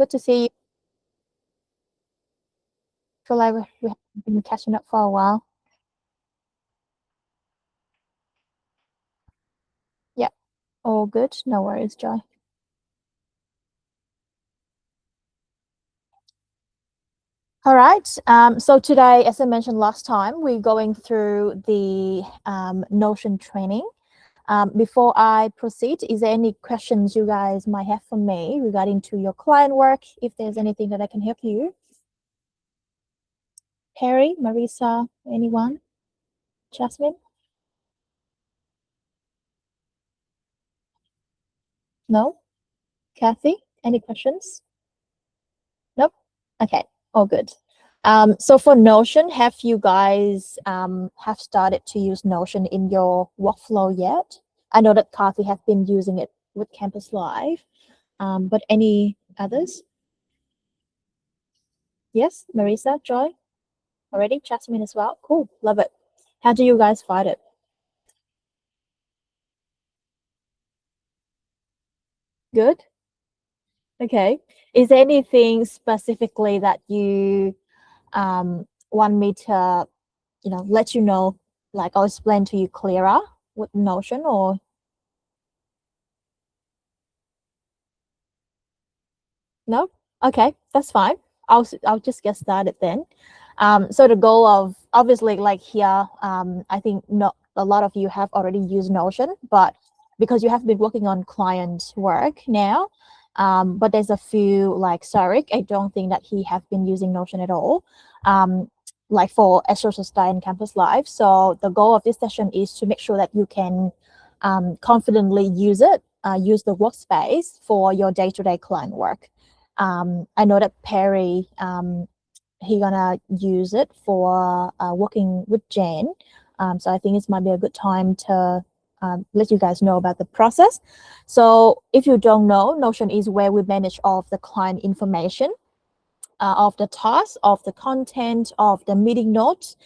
Good to see you. Feel like we have been catching up for a while. Yeah, all good. No worries, Joy. All right. So today, as I mentioned last time, we're going through the Notion training. Before I proceed, is there any questions you guys might have for me regarding to your client work? If there's anything that I can help you, Perry, Marisa, anyone, Jasmine? No, Kathy, any questions? Nope. Okay, all good. So for Notion, have you guys have started to use Notion in your workflow yet? I know that Kathy has been using it with Campus Live, but any others? Yes, Marisa, Joy, already, Jasmine as well. Cool, love it. How do you guys find it? Good. Okay. Is there anything specifically that you want me to, let you know, like I'll explain to you clearer with Notion or no? Okay, that's fine. I'll just get started then. So the goal of obviously like here, I think not a lot of you have already used Notion, but because you have been working on client work now, but there's a few like Sarik, I don't think that he have been using Notion at all. Like for Azure Style and Campus Live. So the goal of this session is to make sure that you can confidently use it, use the workspace for your day-to-day client work. I know that Perry, he gonna use it for working with Jane. So I think it might be a good time to let you guys know about the process. So if you don't know, Notion is where we manage all of the client information, of the task, of the content, of the meeting notes,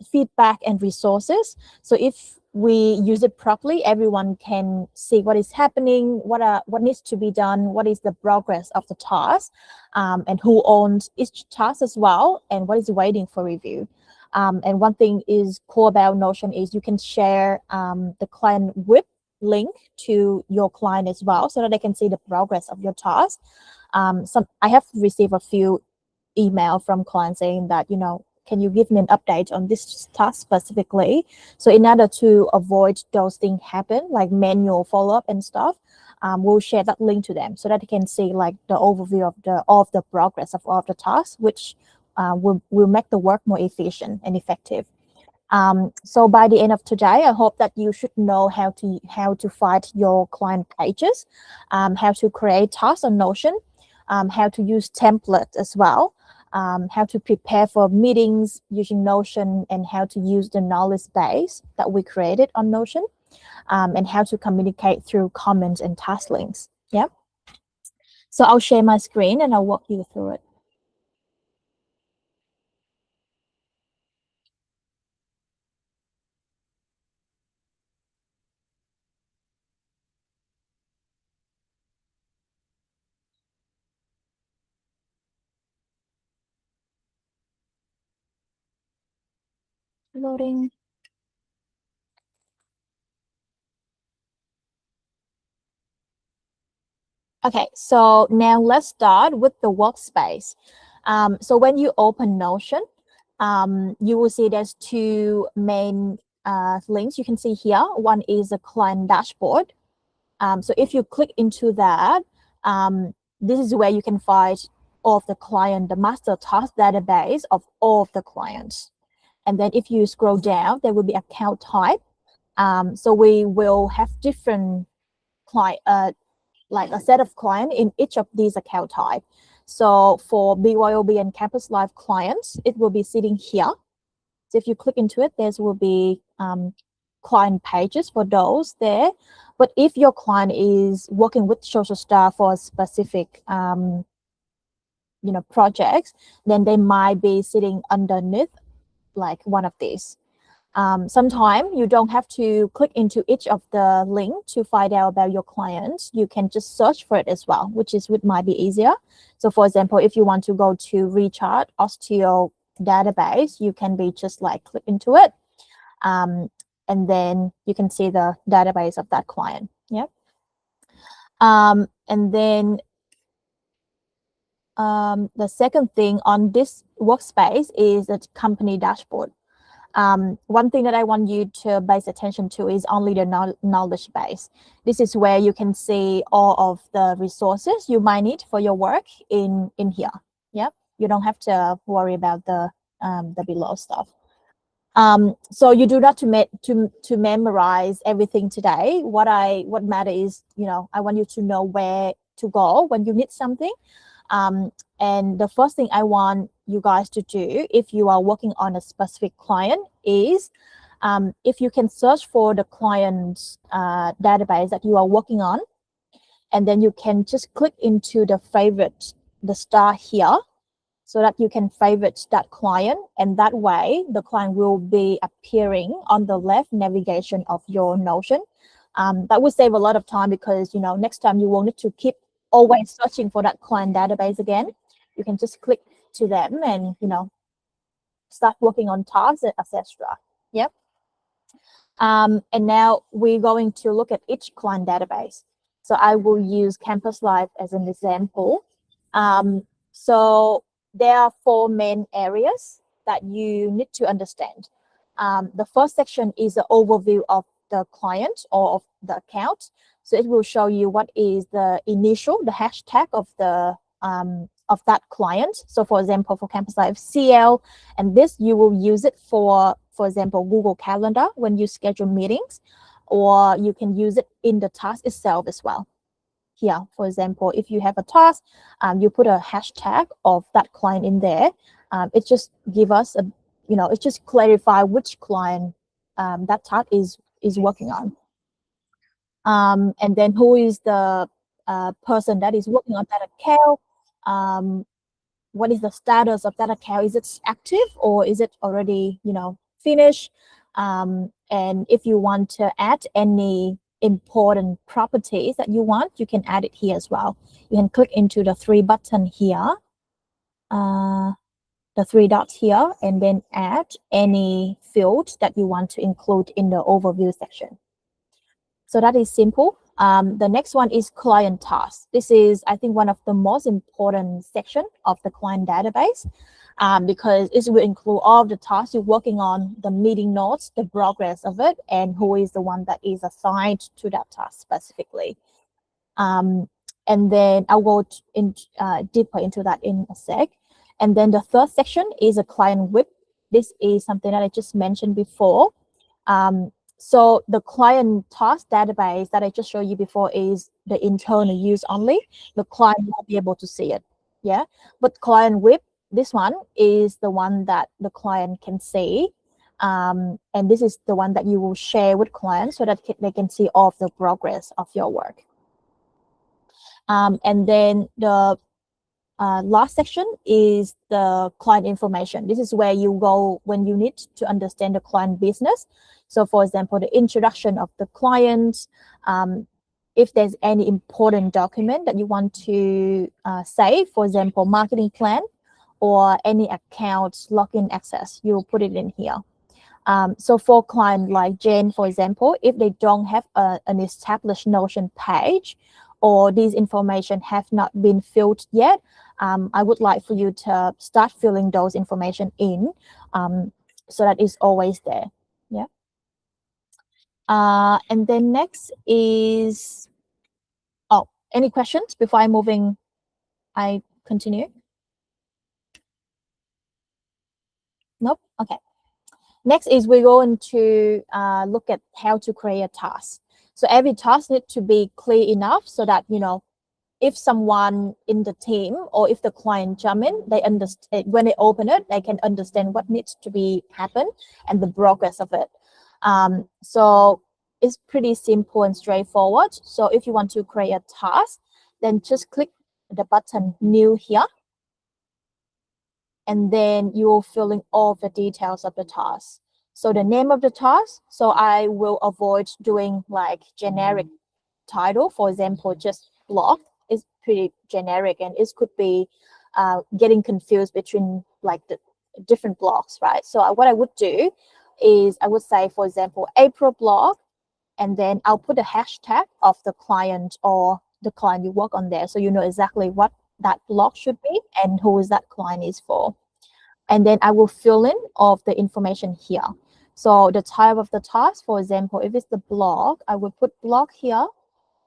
feedback, and resources. So if we use it properly, everyone can see what is happening, what needs to be done, what is the progress of the task, and who owns each task as well, and what is waiting for review. And one thing is cool about Notion is you can share the client WIP link to your client as well, so that they can see the progress of your task. I have received a few email from clients saying that, can you give me an update on this task specifically? So in order to avoid those things happen, like manual follow-up and stuff, we'll share that link to them so that they can see like the overview of the progress of all of the tasks, which will make the work more efficient and effective. So by the end of today, I hope that you should know how to find your client pages, how to create tasks on Notion, how to use templates as well, how to prepare for meetings using Notion, and how to use the knowledge base that we created on Notion, and how to communicate through comments and task links. Yeah. So I'll share my screen and I'll walk you through it. Loading. Okay, so now let's start with the workspace. So when you open Notion, you will see there's two main links you can see here. One is a client dashboard. So if you click into that, this is where you can find all of the client, the master task database of all of the clients. And then if you scroll down, there will be account type. So we will have different client, like a set of client in each of these account type. So for BYOB and Campus Live clients, it will be sitting here. So if you click into it, there will be client pages for those there. But if your client is working with social staff for a specific projects, then they might be sitting underneath like one of these. Sometimes you don't have to click into each of the link to find out about your client. You can just search for it as well, which might be easier. So for example, if you want to go to Richard Osteo database, you can be just like click into it. And then you can see the database of that client. Yeah. And then the second thing on this workspace is the company dashboard. One thing that I want you to pay attention to is only the knowledge base. This is where you can see all of the resources you might need for your work in here. Yeah, you don't have to worry about the below stuff. So you do not to memorize everything today. What matter is, I want you to know where to go when you need something. And the first thing I want you guys to do if you are working on a specific client is if you can search for the client's database that you are working on, and then you can just click into the star here, so that you can favorite that client, and that way the client will be appearing on the left navigation of your Notion. That will save a lot of time because next time you won't need to keep always searching for that client database again. You can just click to them and start working on tasks, etc. Yep. And now we're going to look at each client database. So I will use Campus Live as an example. So there are 4 main areas that you need to understand. The first section is the overview of the client or of the account. So it will show you what is the hashtag of that client. So for example, for Campus Live CL, and this you will use it for example, Google Calendar when you schedule meetings, or you can use it in the task itself as well. Here, for example, if you have a task, you put a hashtag of that client in there. It just give us it just clarify which client that task is working on. And then who is the person that is working on that account? What is the status of that account? Is it active or is it already finished? And if you want to add any important properties that you want, you can add it here as well. You can click into the 3 button here, the 3 dots here, and then add any field that you want to include in the overview section. So that is simple. The next one is client tasks. This is, I think, one of the most important section of the client database, because it will include all the tasks you're working on, the meeting notes, the progress of it, and who is the one that is assigned to that task specifically. And then I'll go deeper into that in a sec. And then the third section is a client WIP. This is something that I just mentioned before. So the client task database that I just showed you before is the internal use only. The client won't be able to see it. Yeah, but client WIP, this one is the one that the client can see. And this is the one that you will share with clients so that they can see all of the progress of your work. And then the last section is the client information. This is where you go when you need to understand the client business. So for example, the introduction of the client, if there's any important document that you want to save, for example, marketing plan or any account login access, you'll put it in here. So for client like Jane, for example, if they don't have an established Notion page, or these information have not been filled yet, I would like for you to start filling those information in, so that it's always there. Yeah. And then next is, any questions before I continue? Nope. Okay. Next is we're going to look at how to create a task. So every task needs to be clear enough so that, if someone in the team or if the client jump in, they understand, when they open it, they can understand what needs to be happen and the progress of it. So it's pretty simple and straightforward. So if you want to create a task, then just click the button new here. And then you will fill in all the details of the task. So the name of the task, so I will avoid doing like generic title. For example, just blog is pretty generic, and it could be getting confused between like the different blogs, right? So what I would do is I would say, for example, April blog, and then I'll put a hashtag of the client or the client you work on there, so you know exactly what that blog should be and who is that client is for. And then I will fill in all of the information here. So the type of the task, for example, if it's the blog, I will put blog here.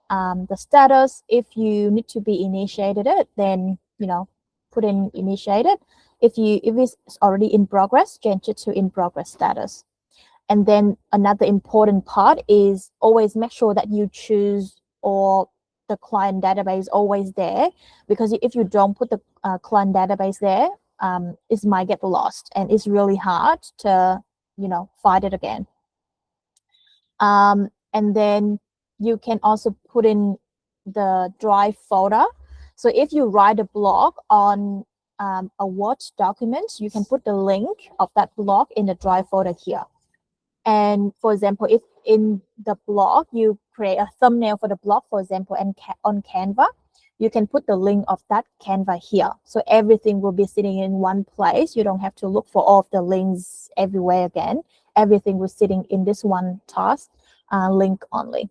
The status, if you need to be initiated it, then put in initiated. If it's already in progress, change it to in progress status. And then another important part is always make sure that you choose or the client database always there, because if you don't put the client database there, it might get lost and it's really hard to find it again. And then you can also put in the drive folder. So if you write a blog on a Word document, you can put the link of that blog in the drive folder here. And for example, if in the blog you create a thumbnail for the blog, for example, and on Canva, you can put the link of that Canva here. So everything will be sitting in one place. You don't have to look for all of the links everywhere again. Everything was sitting in this one task link only.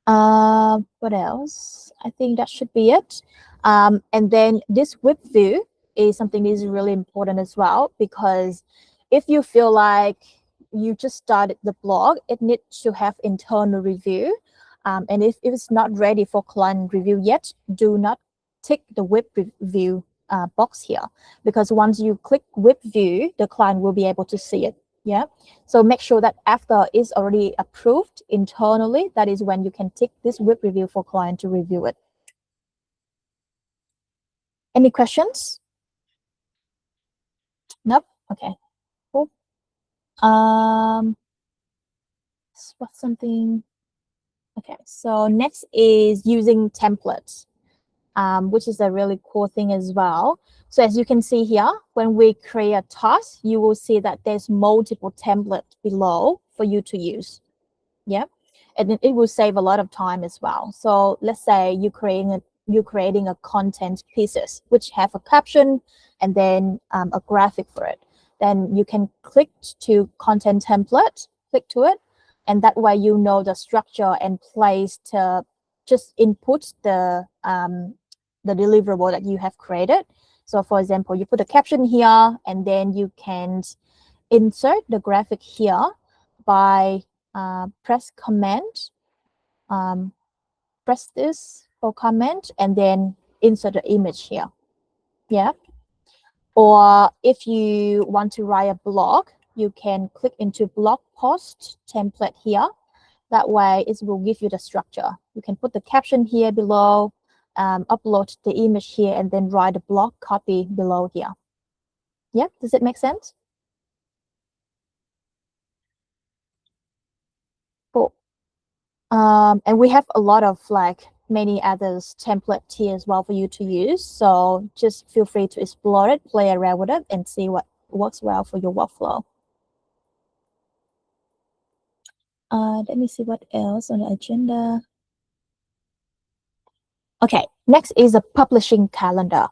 What else? I think that should be it. And then this WIP view is something that is really important as well, because if you feel like you just started the blog, it needs to have internal review. And if it's not ready for client review yet, do not tick the WIP review box here, because once you click WIP view, the client will be able to see it. Yeah. So make sure that after it's already approved internally, that is when you can tick this WIP review for client to review it. Any questions? Nope. Okay. Cool. What's something? Okay. So next is using templates, which is a really cool thing as well. So as you can see here, when we create a task, you will see that there's multiple templates below for you to use. Yeah, and then it will save a lot of time as well. So let's say you're creating a content pieces which have a caption and then a graphic for it. Then you can click to content template, click to it, and that way you know the structure and place to just input the deliverable that you have created. So for example, you put a caption here, and then you can insert the graphic here by press command, press this for comment, and then insert the image here. Yeah. Or if you want to write a blog, you can click into blog post template here. That way it will give you the structure. You can put the caption here below, upload the image here, and then write a blog copy below here. Yeah, does it make sense? Cool. And we have a lot of like many others templates here as well for you to use. So just feel free to explore it, play around with it, and see what works well for your workflow. Let me see what else on the agenda. Okay, next is a publishing calendar.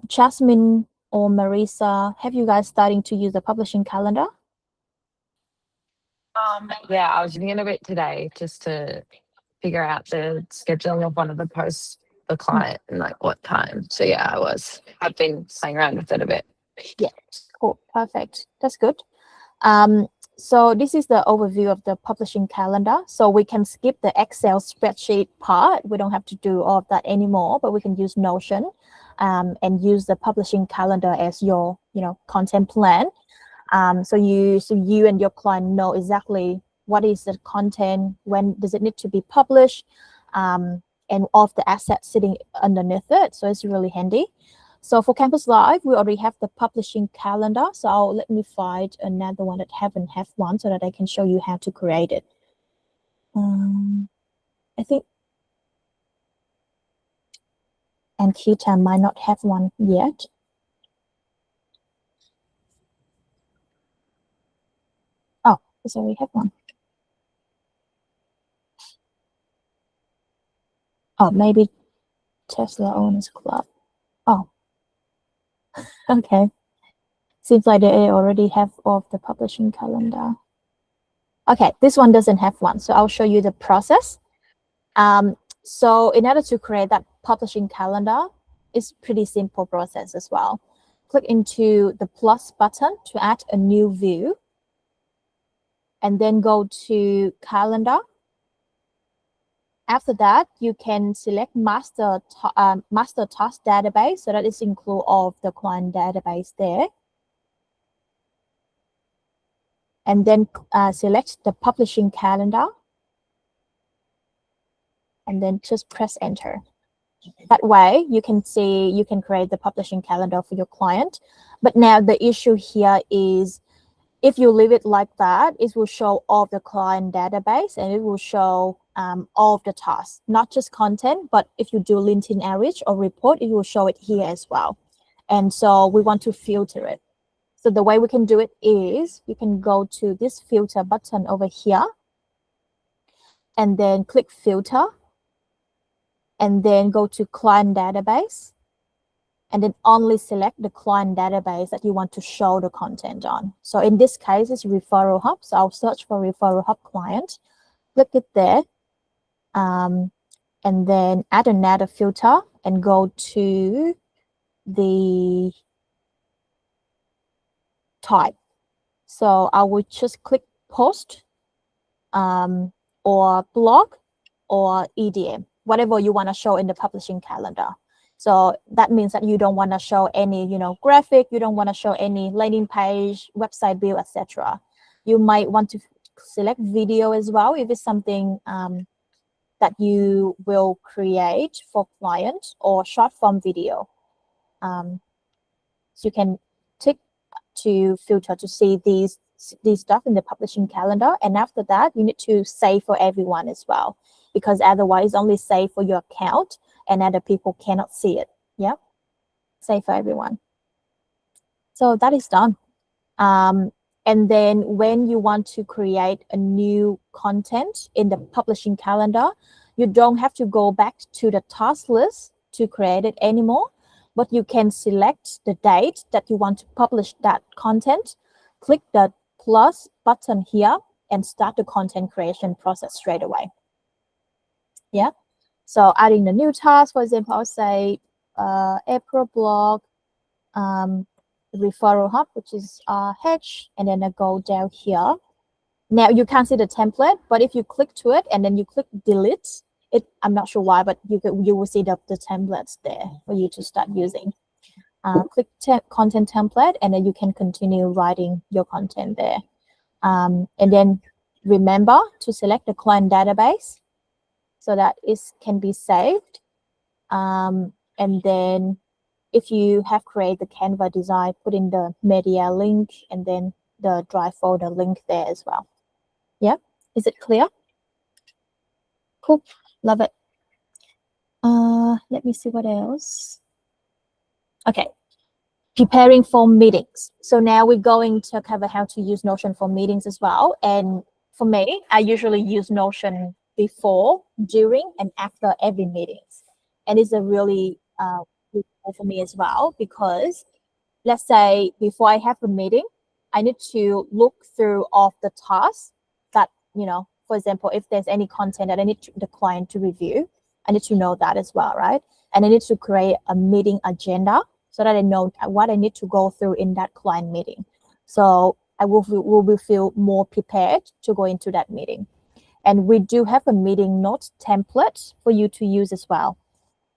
Jasmine or Marisa, have you guys starting to use the publishing calendar? Yeah, I was looking at it today just to figure out the scheduling of one of the posts, the client, and like what time. So yeah, I've been playing around with it a bit. Yeah, cool, perfect. That's good. So this is the overview of the publishing calendar. So we can skip the Excel spreadsheet part. We don't have to do all of that anymore, but we can use Notion and use the publishing calendar as your content plan. So you and your client know exactly what is the content, when does it need to be published, and all of the assets sitting underneath it. So it's really handy. So for Campus Live, we already have the publishing calendar. So let me find another one that haven't have one so that I can show you how to create it. I think and Kita might not have one yet. because I already have one. Oh, maybe Tesla Owners Club. Oh, okay. Seems like they already have all of the publishing calendar. Okay, this one doesn't have one, so I'll show you the process. So in order to create that publishing calendar, it's pretty simple process as well. Click into the plus button to add a new view, and then go to calendar. After that, you can select master task database, so that is include all of the client database there. And then select the publishing calendar, and then just press enter. That way you can see, you can create the publishing calendar for your client. But now the issue here is, if you leave it like that, it will show all of the client database, and it will show all of the tasks, not just content, but if you do LinkedIn outreach or report, it will show it here as well. And so we want to filter it. So the way we can do it is, you can go to this filter button over here, and then click filter, and then go to client database, and then only select the client database that you want to show the content on. So in this case, it's Referral Hub. So I'll search for Referral Hub client, click it there, and then add another filter and go to the type. So I will just click post, or blog, or EDM, whatever you want to show in the publishing calendar. So that means that you don't want to show any, graphic, you don't want to show any landing page, website build, etc. You might want to select video as well if it's something that you will create for clients, or short form video. So you can tick to filter to see these stuff in the publishing calendar, and after that you need to save for everyone as well, because otherwise only save for your account and other people cannot see it. Yeah, save for everyone. So that is done. And then when you want to create a new content in the publishing calendar, you don't have to go back to the task list to create it anymore, but you can select the date that you want to publish that content, click the plus button here, and start the content creation process straight away. Yeah, so adding the new task, for example, I'll say April blog, Referral Hub, which is H, and then I go down here. Now you can't see the template, but if you click to it and then you click delete, I'm not sure why, but you will see the templates there for you to start using. Click content template, and then you can continue writing your content there. And then remember to select the client database so that it can be saved. And then if you have created the Canva design, put in the media link and then the Drive folder link there as well. Yeah, is it clear? Cool, love it. Let me see what else. Okay, preparing for meetings. So now we're going to cover how to use Notion for meetings as well. And for me, I usually use Notion before, during, and after every meeting. And it's a really good tool for me as well, because let's say before I have a meeting, I need to look through all of the tasks that, for example, if there's any content that I need the client to review, I need to know that as well, right? And I need to create a meeting agenda so that I know what I need to go through in that client meeting. So I will feel more prepared to go into that meeting. And we do have a meeting notes template for you to use as well.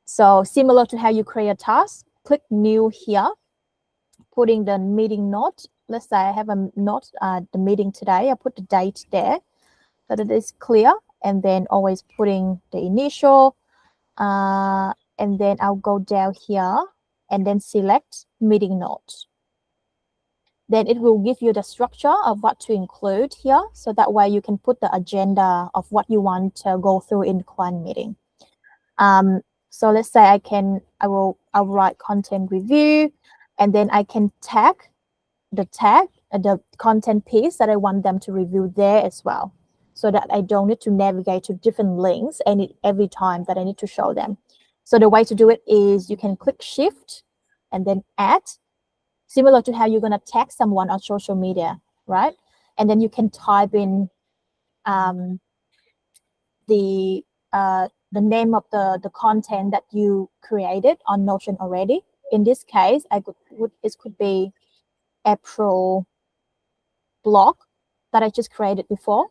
So similar to how you create a task, click new here, putting the meeting note. Let's say I have a note, the meeting today, I put the date there so that it is clear, and then always putting the initial, and then I'll go down here and then select meeting notes. Then it will give you the structure of what to include here. So that way you can put the agenda of what you want to go through in the client meeting. So let's say I'll write content review, and then I can tag the tag the content piece that I want them to review there as well, so that I don't need to navigate to different links every time that I need to show them. So the way to do it is you can click Shift and then Add, similar to how you're going to tag someone on social media, right? And then you can type in the name of the content that you created on Notion already. In this case, it could be April blog that I just created before.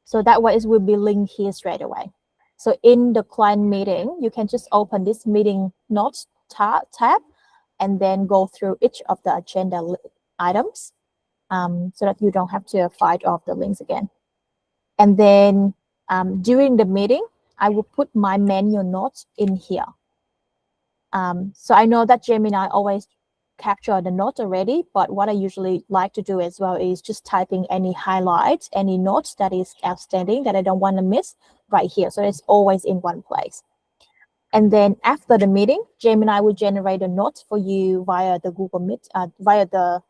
So that way it will be linked here straight away. So in the client meeting, you can just open this meeting notes tab and then go through each of the agenda items so that you don't have to fight off the links again. And then during the meeting, I will put my menu notes in here. So I know that Gemini always capture the notes already, but what I usually like to do as well is just typing any highlights, any notes that is outstanding that I don't want to miss right here. So it's always in one place. And then after the meeting, Gemini will generate a note for you via the Google Meet, via the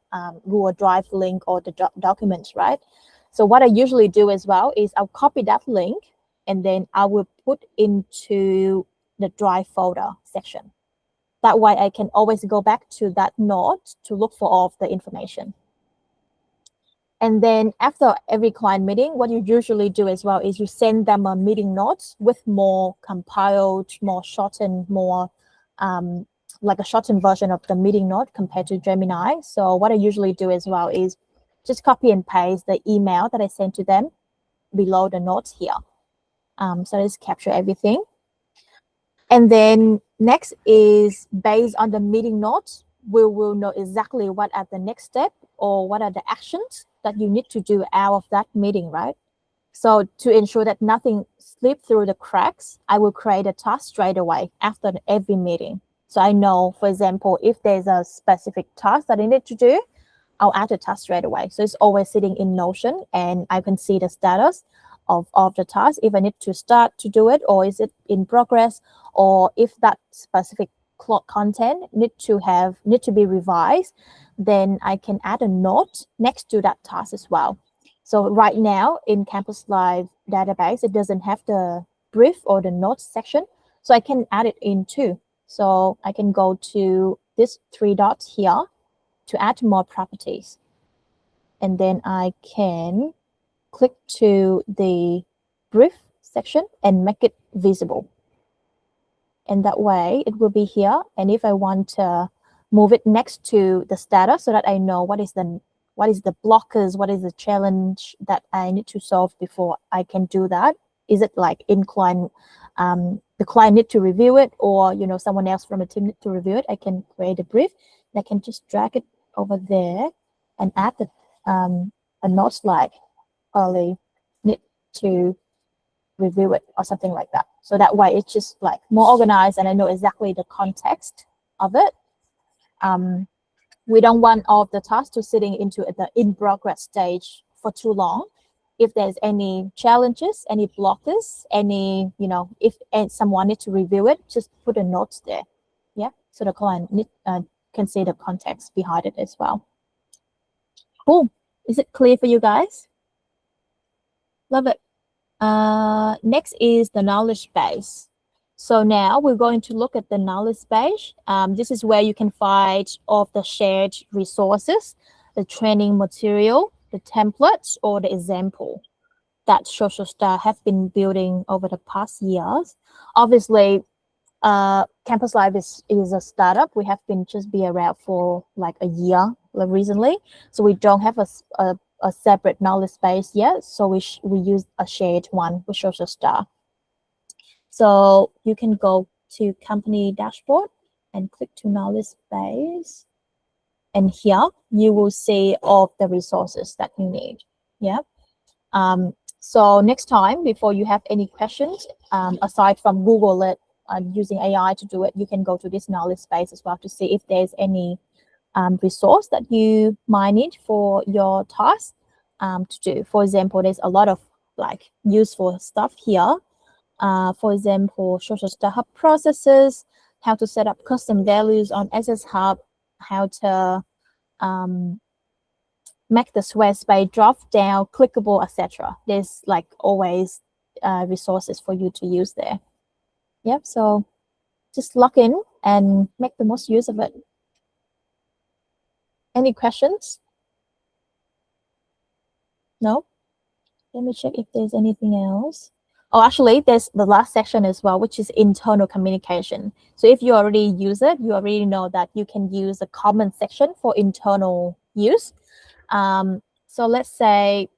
Google Drive link or the documents, right? So what I usually do as well is I'll copy that link and then I will put into the Drive folder section. That way I can always go back to that note to look for all of the information. And then after every client meeting, what you usually do as well is you send them a meeting notes with more compiled, more shortened, more like a shortened version of the meeting note compared to Gemini. So what I usually do as well is just copy and paste the email that I sent to them below the notes here. So just capture everything. And then next is based on the meeting notes, we will know exactly what are the next step or what are the actions that you need to do out of that meeting, right? So to ensure that nothing slips through the cracks, I will create a task straight away after every meeting. So I know, for example, if there's a specific task that I need to do, I'll add a task straight away. So it's always sitting in Notion and I can see the status of the task, if I need to start to do it, or is it in progress, or if that specific content need to be revised, then I can add a note next to that task as well. So right now in Campus Live database, it doesn't have the brief or the notes section, so I can add it in too. So I can go to this 3 dots here to add more properties, and then I can click to the brief section and make it visible. And that way it will be here. And if I want to move it next to the status so that I know what is the blockers, what is the challenge that I need to solve before I can do that. Is it like the client need to review it, or someone else from the team need to review it? I can create a brief and I can just drag it over there and add a note like early need to review it or something like that. So that way it's just like more organized and I know exactly the context of it. We don't want all of the tasks to sitting into the in progress stage for too long. If there's any challenges, any blockers, if someone needs to review it, just put a note there. Yeah, so the client can see the context behind it as well. Cool. Is it clear for you guys? Love it. Next is the knowledge base. So now we're going to look at the knowledge base. This is where you can find all of the shared resources, the training material, the templates, or the example that Social Star have been building over the past years. Obviously, Campus Live is a startup. We have been around for like a year recently, so we don't have a separate knowledge base yet. So we use a shared one with Social Star. So you can go to company dashboard and click to knowledge base. And here you will see all of the resources that you need. Yeah. So next time, before you have any questions, aside from Google it, using AI to do it, you can go to this knowledge base as well to see if there's any resource that you might need for your task to do. For example, there's a lot of like useful stuff here. For example, Social Star Hub processes, how to set up custom values on SS Hub, how to make the Squarespace drop down, clickable, etc. There's like always resources for you to use there. Yep. So just log in and make the most use of it. Any questions? No? Let me check if there's anything else. Oh, actually, there's the last section as well, which is internal communication. So if you already use it, you already know that you can use a comment section for internal use. So let's say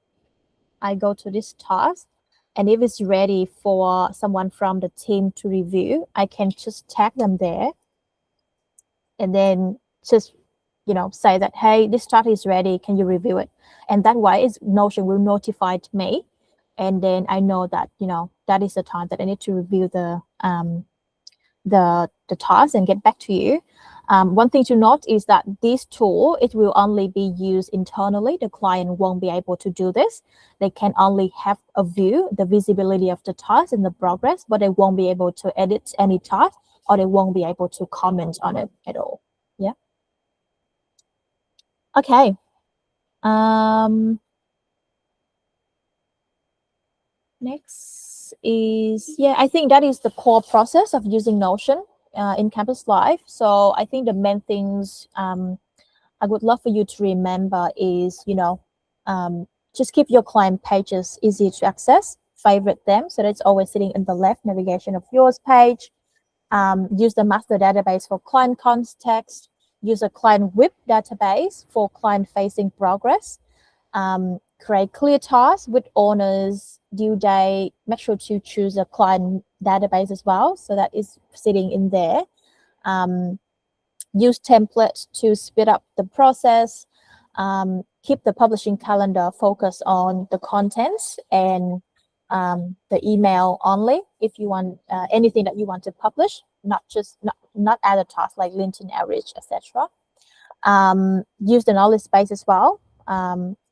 I go to this task, and if it's ready for someone from the team to review, I can just tag them there and then just, you know, say that, hey, this task is ready, can you review it? And that way Notion will notify me, and then I know that, you know, that is the time that I need to review the task and get back to you. One thing to note is that this tool, it will only be used internally. The client won't be able to do this. They can only have a view, the visibility of the task and the progress, but they won't be able to edit any task, or they won't be able to comment on it at all. Yeah. Okay. Next is, yeah, I think that is the core process of using Notion in Campus Live. So I think the main things I would love for you to remember is, you know, just keep your client pages easy to access, favorite them, so that it's always sitting in the left navigation of yours page. Use the master database for client context. Use a client WIP database for client-facing progress. Create clear tasks with owners, due date. Make sure to choose a client database as well, so that is sitting in there. Use templates to speed up the process. Keep the publishing calendar focused on the contents and the email only if you want anything that you want to publish, not other tasks like LinkedIn outreach, etc. Use the knowledge base as well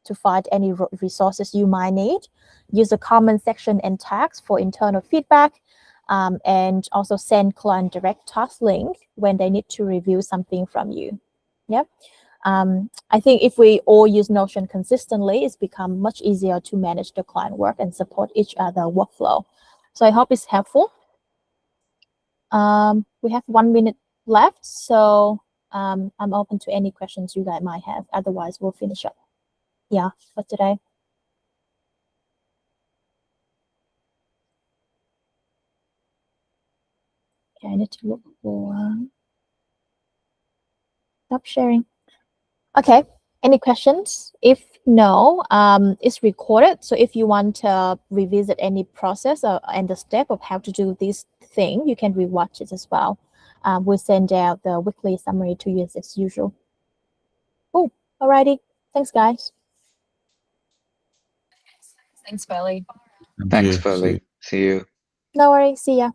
to find any resources you might need. Use the comment section and tags for internal feedback, and also send client direct task link when they need to review something from you. Yep. I think if we all use Notion consistently, it's become much easier to manage the client work and support each other workflow. So I hope it's helpful. We have 1 minute left, so I'm open to any questions you guys might have. Otherwise, we'll finish up. Yeah, for today. Okay, I need to look for stop sharing. Okay, any questions? If no, it's recorded. So if you want to revisit any process and the step of how to do this thing, you can rewatch it as well. We'll send out the weekly summary to you as usual. Oh, alrighty. Thanks, guys. Thanks, Belly. Thanks, Yeah, Pearly. See you. No worries. See ya.